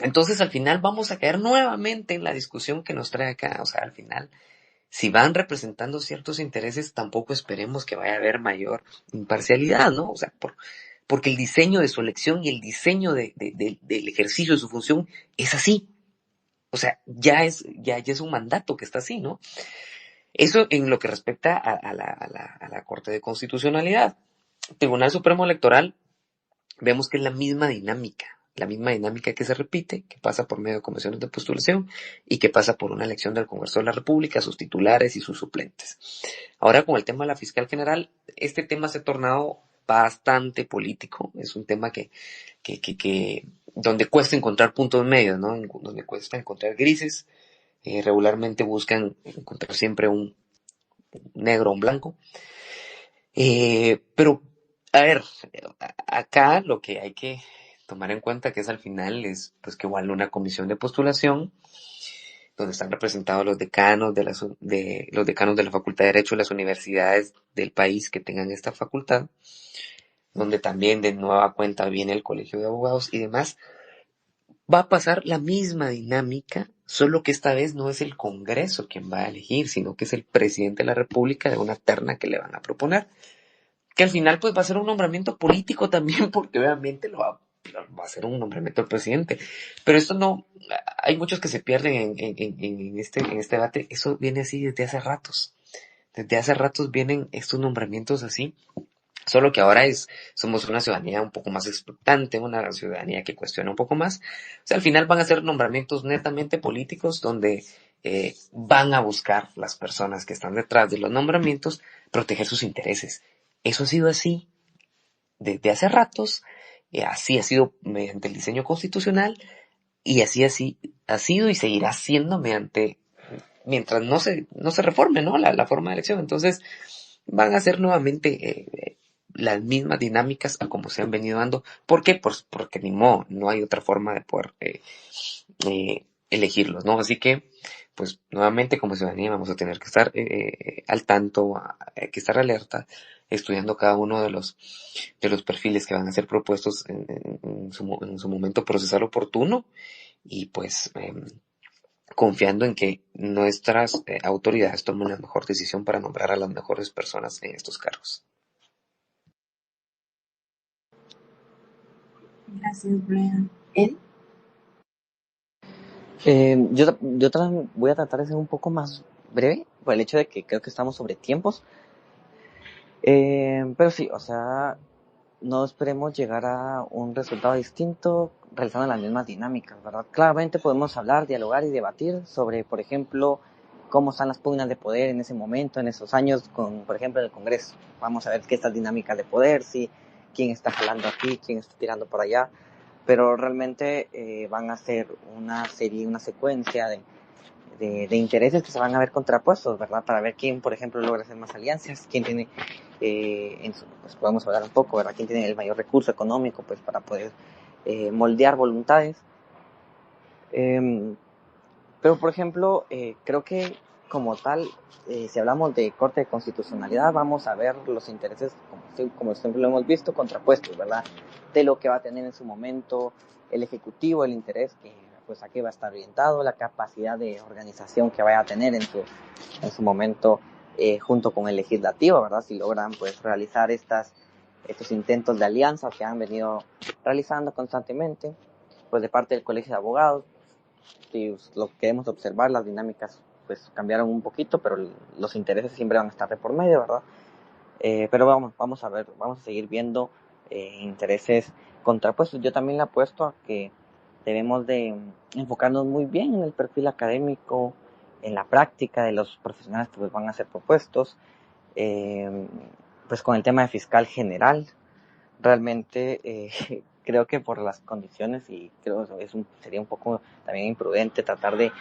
Entonces, al final vamos a caer nuevamente en la discusión que nos trae acá. O sea, al final, si van representando ciertos intereses, tampoco esperemos que vaya a haber mayor imparcialidad, ¿no? O sea, porque el diseño de su elección y el diseño del ejercicio de su función es así. O sea, ya es un mandato que está así, ¿no? Eso en lo que respecta a la Corte de Constitucionalidad. Tribunal Supremo Electoral, vemos que es la misma dinámica que se repite, que pasa por medio de comisiones de postulación y que pasa por una elección del Congreso de la República, sus titulares y sus suplentes. Ahora, con el tema de la fiscal general, este tema se ha tornado bastante político, es un tema que donde cuesta encontrar puntos medios, ¿no? Donde cuesta encontrar grises, regularmente buscan encontrar siempre un negro o un blanco, pero, a ver, acá lo que hay que tomar en cuenta que es al final es pues que igual una comisión de postulación donde están representados los decanos los decanos de la Facultad de Derecho de las universidades del país que tengan esta facultad, donde también de nueva cuenta viene el Colegio de Abogados y demás, va a pasar la misma dinámica, solo que esta vez no es el Congreso quien va a elegir, sino que es el presidente de la República de una terna que le van a proponer, que al final pues va a ser un nombramiento político también, porque obviamente va a ser un nombramiento del presidente. Pero esto no, hay muchos que se pierden en este debate, eso viene así desde hace ratos. Desde hace ratos vienen estos nombramientos así, solo que ahora somos una ciudadanía un poco más expectante, una ciudadanía que cuestiona un poco más. O sea, al final van a ser nombramientos netamente políticos donde van a buscar las personas que están detrás de los nombramientos proteger sus intereses. Eso ha sido así desde hace ratos, así ha sido mediante el diseño constitucional y así ha sido y seguirá siendo mientras no se reforme, ¿no? La forma de elección. Entonces, van a ser nuevamente las mismas dinámicas a como se han venido dando. ¿Por qué? Pues porque ni modo, no hay otra forma de poder elegirlos, ¿no? Así que, pues nuevamente como ciudadanía vamos a tener que estar al tanto, hay que estar alerta estudiando cada uno de los perfiles que van a ser propuestos en su momento procesal oportuno y pues confiando en que nuestras autoridades tomen la mejor decisión para nombrar a las mejores personas en estos cargos. Gracias, Brian. ¿Él? Voy a tratar de ser un poco más breve por el hecho de que creo que estamos sobre tiempos. Pero sí, o sea, no esperemos llegar a un resultado distinto realizando las mismas dinámicas, ¿verdad? Claramente podemos hablar, dialogar y debatir sobre, por ejemplo, cómo están las pugnas de poder en ese momento, en esos años, por ejemplo, en el Congreso. Vamos a ver qué estas dinámicas de poder, si quién está jalando aquí, quién está tirando por allá, pero realmente van a ser una secuencia de intereses que se van a ver contrapuestos, ¿verdad? Para ver quién, por ejemplo, logra hacer más alianzas, quién tiene, pues podemos hablar un poco, ¿verdad? Quién tiene el mayor recurso económico, pues para poder moldear voluntades. Pero, por ejemplo, creo que como tal, si hablamos de Corte de Constitucionalidad, vamos a ver los intereses, como siempre lo hemos visto, contrapuestos, ¿verdad? De lo que va a tener en su momento el Ejecutivo, el interés que pues a qué va a estar orientado, la capacidad de organización que vaya a tener en su momento junto con el Legislativo, ¿verdad? Si logran pues realizar estos intentos de alianza que han venido realizando constantemente, pues de parte del Colegio de Abogados. Si lo queremos observar, las dinámicas pues cambiaron un poquito, pero los intereses siempre van a estar de por medio, ¿verdad? Pero vamos a ver, vamos a seguir viendo intereses contrapuestos. Yo también le apuesto a que debemos de enfocarnos muy bien en el perfil académico, en la práctica de los profesionales que pues van a ser propuestos, pues con el tema de fiscal general. Realmente creo que por las condiciones, y creo que sería un poco también imprudente tratar de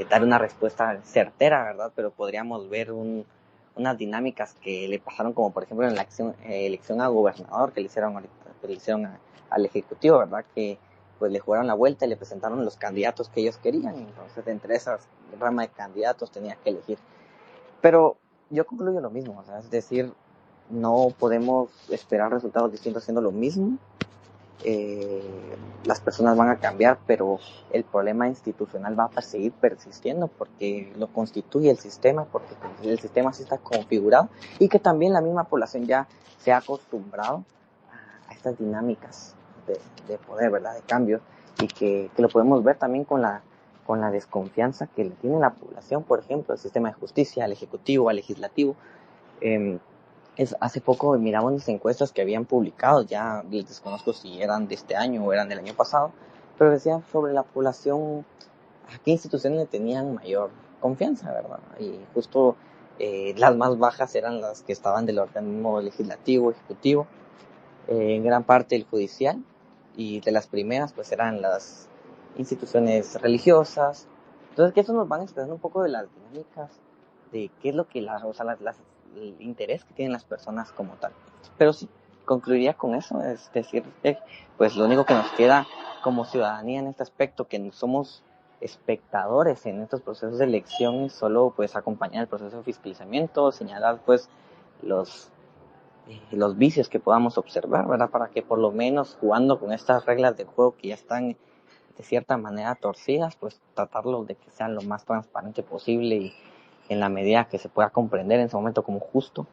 dar una respuesta certera, ¿verdad? Pero podríamos ver unas dinámicas que le pasaron, como por ejemplo en la elección a gobernador que le hicieron al Ejecutivo, ¿verdad? Que pues le jugaron la vuelta y le presentaron los candidatos que ellos querían. Entonces, entre esas rama de candidatos tenía que elegir. Pero yo concluyo lo mismo, o sea, es decir, no podemos esperar resultados distintos haciendo lo mismo. Las personas van a cambiar, pero el problema institucional va a seguir persistiendo porque lo constituye el sistema, porque el sistema así está configurado y que también la misma población ya se ha acostumbrado a estas dinámicas de poder, ¿verdad? De cambios, y que lo podemos ver también con la desconfianza que le tiene la población, por ejemplo, al sistema de justicia, al ejecutivo, al legislativo. Hace poco miramos las encuestas que habían publicado, ya les desconozco si eran de este año o eran del año pasado, pero decían sobre la población a qué instituciones le tenían mayor confianza, ¿verdad? Y justo las más bajas eran las que estaban del organismo legislativo, ejecutivo, en gran parte el judicial, y de las primeras pues eran las instituciones religiosas. Entonces, que eso nos van expresando un poco de las dinámicas de qué es lo que el interés que tienen las personas como tal. Pero sí, concluiría con eso, es decir, pues lo único que nos queda como ciudadanía en este aspecto, que somos espectadores en estos procesos de elección, es solo pues acompañar el proceso de fiscalizamiento, señalar pues los vicios que podamos observar, ¿verdad? Para que por lo menos jugando con estas reglas del juego que ya están de cierta manera torcidas, pues tratarlos de que sean lo más transparente posible y en la medida que se pueda comprender en ese momento como justo,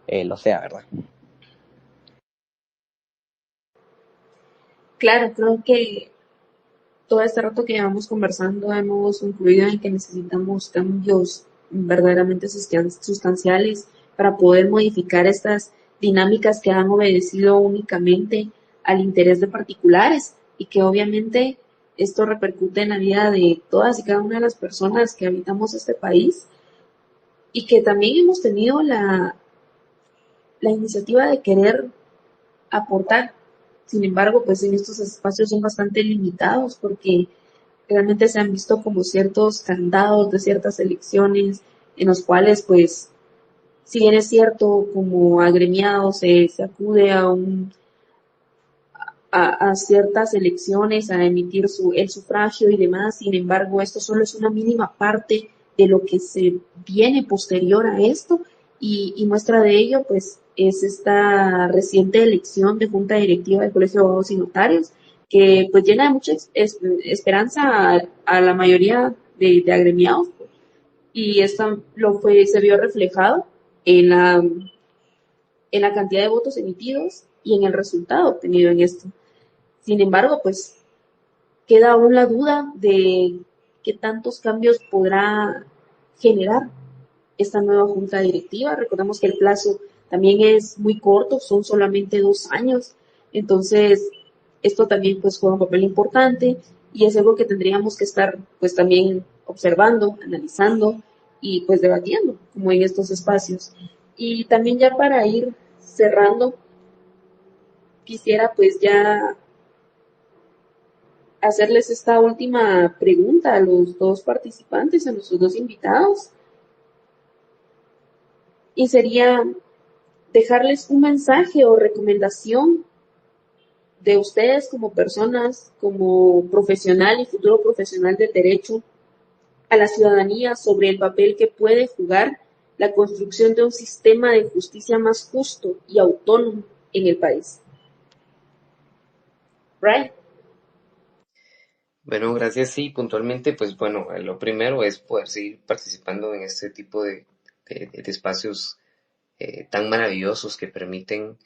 lo sea, ¿verdad? Claro, creo que todo este rato que llevamos conversando hemos concluido en que necesitamos cambios verdaderamente sustanciales para poder modificar estas dinámicas que han obedecido únicamente al interés de particulares y que obviamente esto repercute en la vida de todas y cada una de las personas que habitamos este país y que también hemos tenido la iniciativa de querer aportar. Sin embargo, pues en estos espacios son bastante limitados porque realmente se han visto como ciertos candados de ciertas elecciones en los cuales, pues, si bien es cierto, como agremiado se acude a ciertas elecciones, a emitir el sufragio y demás, sin embargo, esto solo es una mínima parte de lo que se viene posterior a esto y muestra de ello, pues, es esta reciente elección de Junta Directiva del Colegio de Abogados y Notarios, que pues llena de mucha esperanza a la mayoría de agremiados, y esto se vio reflejado en la cantidad de votos emitidos y en el resultado obtenido en esto. Sin embargo, pues queda aún la duda de qué tantos cambios podrá generar esta nueva junta directiva. Recordemos que el plazo también es muy corto, son solamente 2 años. Entonces, esto también pues juega un papel importante y es algo que tendríamos que estar pues también observando, analizando y pues debatiendo como en estos espacios. Y también ya para ir cerrando, quisiera pues ya hacerles esta última pregunta a los dos participantes, a nuestros dos invitados, y sería dejarles un mensaje o recomendación de ustedes como personas, como profesional y futuro profesional del derecho, a la ciudadanía sobre el papel que puede jugar la construcción de un sistema de justicia más justo y autónomo en el país. Brian. Bueno, gracias. Sí, puntualmente, pues bueno, lo primero es poder seguir participando en este tipo de espacios tan maravillosos que permiten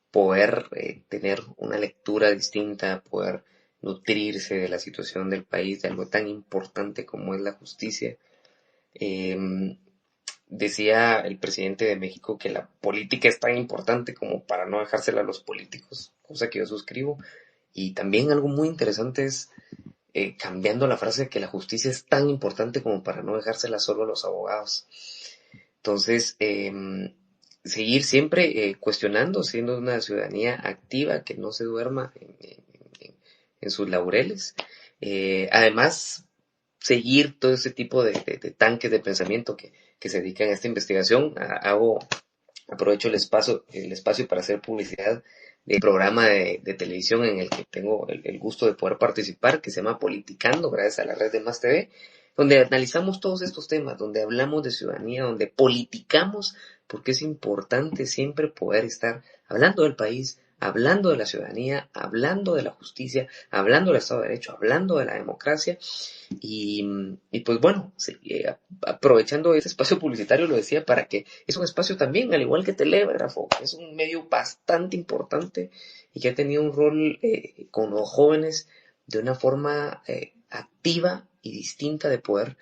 poder tener una lectura distinta, poder nutrirse de la situación del país, de algo tan importante como es la justicia. Decía el presidente de México que la política es tan importante como para no dejársela a los políticos, cosa que yo suscribo. Y también algo muy interesante es cambiando la frase de que la justicia es tan importante como para no dejársela solo a los abogados. Entonces, seguir siempre cuestionando, siendo una ciudadanía activa, que no se duerma en sus laureles. Además, seguir todo ese tipo de tanques de pensamiento que se dedican a esta investigación. Aprovecho el espacio para hacer publicidad del programa de televisión en el que tengo el gusto de poder participar, que se llama Politicando, gracias a la red de Más TV, donde analizamos todos estos temas, donde hablamos de ciudadanía, donde politicamos, porque es importante siempre poder estar hablando del país, hablando de la ciudadanía, hablando de la justicia, hablando del Estado de Derecho, hablando de la democracia. Y pues bueno, aprovechando ese espacio publicitario, lo decía, para que es un espacio también, al igual que Telégrafo, es un medio bastante importante y que ha tenido un rol con los jóvenes de una forma activa y distinta de poder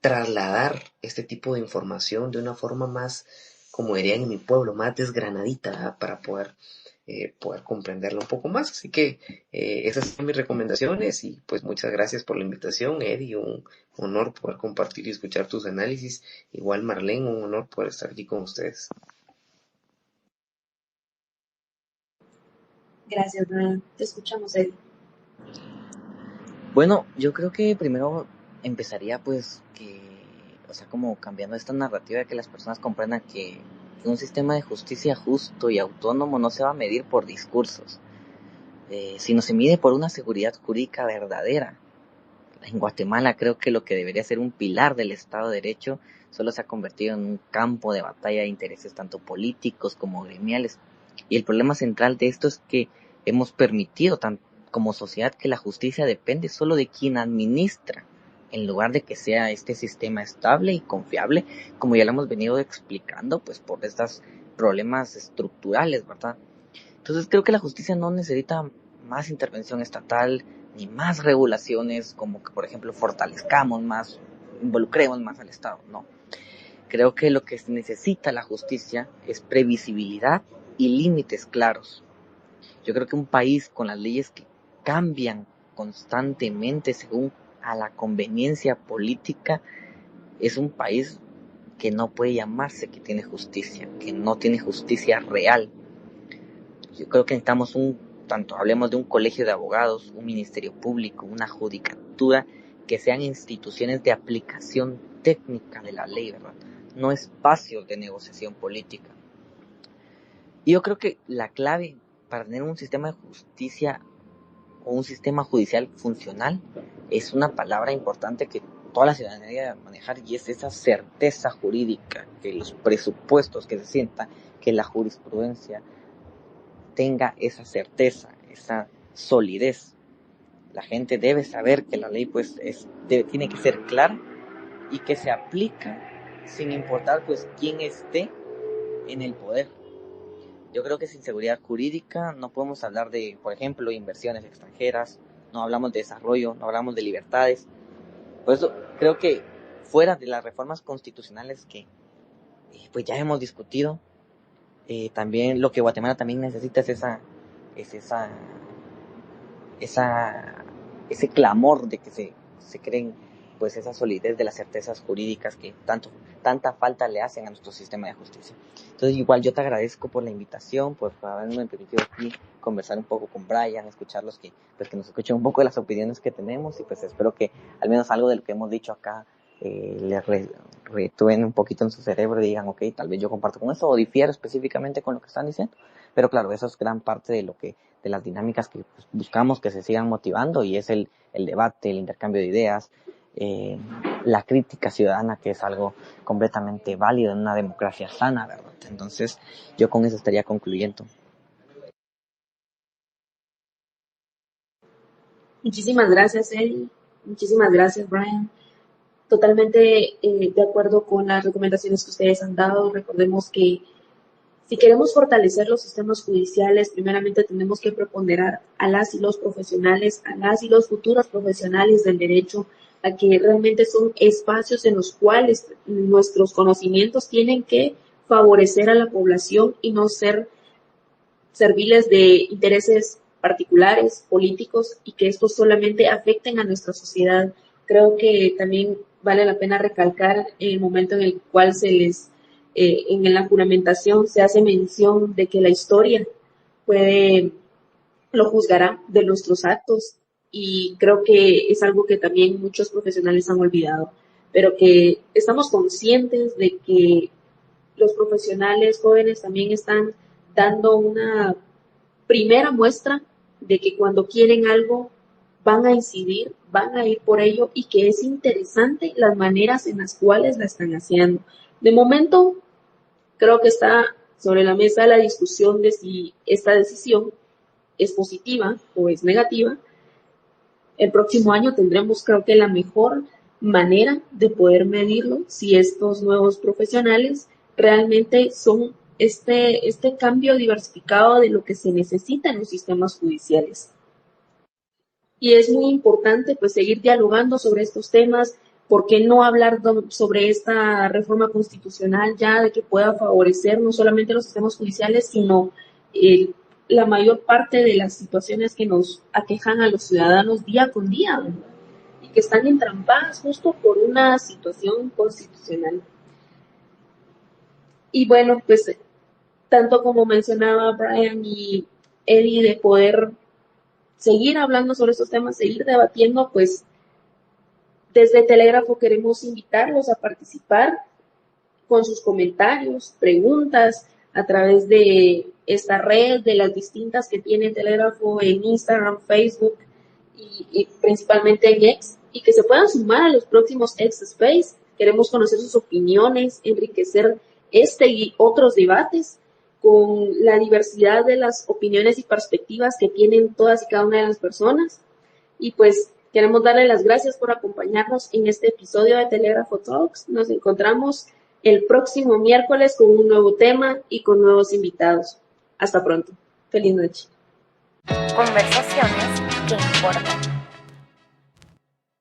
trasladar este tipo de información de una forma más, como dirían en mi pueblo, más desgranadita, ¿verdad? Para poder comprenderlo un poco más. Así que esas son mis recomendaciones y pues muchas gracias por la invitación, Eddie. Un honor poder compartir y escuchar tus análisis. Igual Marlene, un honor poder estar aquí con ustedes. Gracias, Brian. Te escuchamos, Eddie. Bueno, yo creo que primero empezaría pues como cambiando esta narrativa de que las personas comprendan que un sistema de justicia justo y autónomo no se va a medir por discursos, sino se mide por una seguridad jurídica verdadera. En Guatemala creo que lo que debería ser un pilar del Estado de Derecho solo se ha convertido en un campo de batalla de intereses tanto políticos como gremiales. Y el problema central de esto es que hemos permitido como sociedad que la justicia depende solo de quien administra, en lugar de que sea este sistema estable y confiable, como ya lo hemos venido explicando, pues por estos problemas estructurales, ¿verdad? Entonces creo que la justicia no necesita más intervención estatal, ni más regulaciones, como que por ejemplo fortalezcamos más, involucremos más al Estado, no. Creo que lo que necesita la justicia es previsibilidad y límites claros. Yo creo que un país con las leyes que cambian constantemente según a la conveniencia política es un país que no puede llamarse que tiene justicia, que no tiene justicia real. Yo creo que necesitamos tanto hablemos de un colegio de abogados, un ministerio público, una judicatura, que sean instituciones de aplicación técnica de la ley, ¿verdad? No espacios de negociación política. Y yo creo que la clave para tener un sistema de justicia o un sistema judicial funcional es una palabra importante que toda la ciudadanía debe manejar, y es esa certeza jurídica, que los presupuestos, que se sienta, que la jurisprudencia tenga esa certeza, esa solidez. La gente debe saber que la ley pues tiene que ser clara y que se aplica sin importar pues quién esté en el poder. Yo creo que sin seguridad jurídica no podemos hablar de, por ejemplo, inversiones extranjeras, no hablamos de desarrollo, no hablamos de libertades. Por eso creo que fuera de las reformas constitucionales que pues ya hemos discutido, también lo que Guatemala también necesita es ese clamor de que se creen pues esa solidez de las certezas jurídicas que tanta falta le hacen a nuestro sistema de justicia. Entonces igual yo te agradezco por la invitación, por haberme permitido aquí conversar un poco con Brian, escucharlos, que nos escuchen un poco de las opiniones que tenemos, y pues espero que al menos algo de lo que hemos dicho acá les retúen un poquito en su cerebro y digan, ok, tal vez yo comparto con eso o difiero específicamente con lo que están diciendo, pero claro, eso es gran parte de las dinámicas que pues, buscamos que se sigan motivando, y es el debate, el intercambio de ideas, la crítica ciudadana, que es algo completamente válido en una democracia sana, ¿verdad? Entonces yo con eso estaría concluyendo. Muchísimas gracias, Eddie. Muchísimas gracias, Brian. Totalmente de acuerdo con las recomendaciones que ustedes han dado. Recordemos que si queremos fortalecer los sistemas judiciales, primeramente tenemos que preponderar a las y los profesionales, a las y los futuros profesionales del derecho, a que realmente son espacios en los cuales nuestros conocimientos tienen que favorecer a la población y no ser serviles de intereses particulares, políticos, y que estos solamente afecten a nuestra sociedad. Creo que también vale la pena recalcar el momento en el cual en la juramentación se hace mención de que la historia lo juzgará de nuestros actos, y creo que es algo que también muchos profesionales han olvidado, pero que estamos conscientes de que los profesionales jóvenes también están dando una primera muestra de que cuando quieren algo van a incidir, van a ir por ello, y que es interesante las maneras en las cuales la están haciendo. De momento, creo que está sobre la mesa la discusión de si esta decisión es positiva o es negativa. El próximo año tendremos, creo que, la mejor manera de poder medirlo, si estos nuevos profesionales realmente son este cambio diversificado de lo que se necesita en los sistemas judiciales. Y es muy importante pues seguir dialogando sobre estos temas. ¿Por qué no hablar sobre esta reforma constitucional ya, de que pueda favorecer no solamente los sistemas judiciales, sino la mayor parte de las situaciones que nos aquejan a los ciudadanos día con día, ¿verdad? Y que están entrampadas justo por una situación constitucional? Y bueno, pues tanto como mencionaba Brian y Eddie, de poder seguir hablando sobre estos temas, seguir debatiendo, pues desde Telégrafo queremos invitarlos a participar con sus comentarios, preguntas, a través de esta red, de las distintas que tiene Telégrafo en Instagram, Facebook y principalmente en X, y que se puedan sumar a los próximos X Space. Queremos conocer sus opiniones, enriquecer este y otros debates con la diversidad de las opiniones y perspectivas que tienen todas y cada una de las personas. Y pues queremos darle las gracias por acompañarnos en este episodio de Telégrafo Talks. Nos encontramos el próximo miércoles con un nuevo tema y con nuevos invitados. Hasta pronto. Feliz noche. Conversaciones que importan.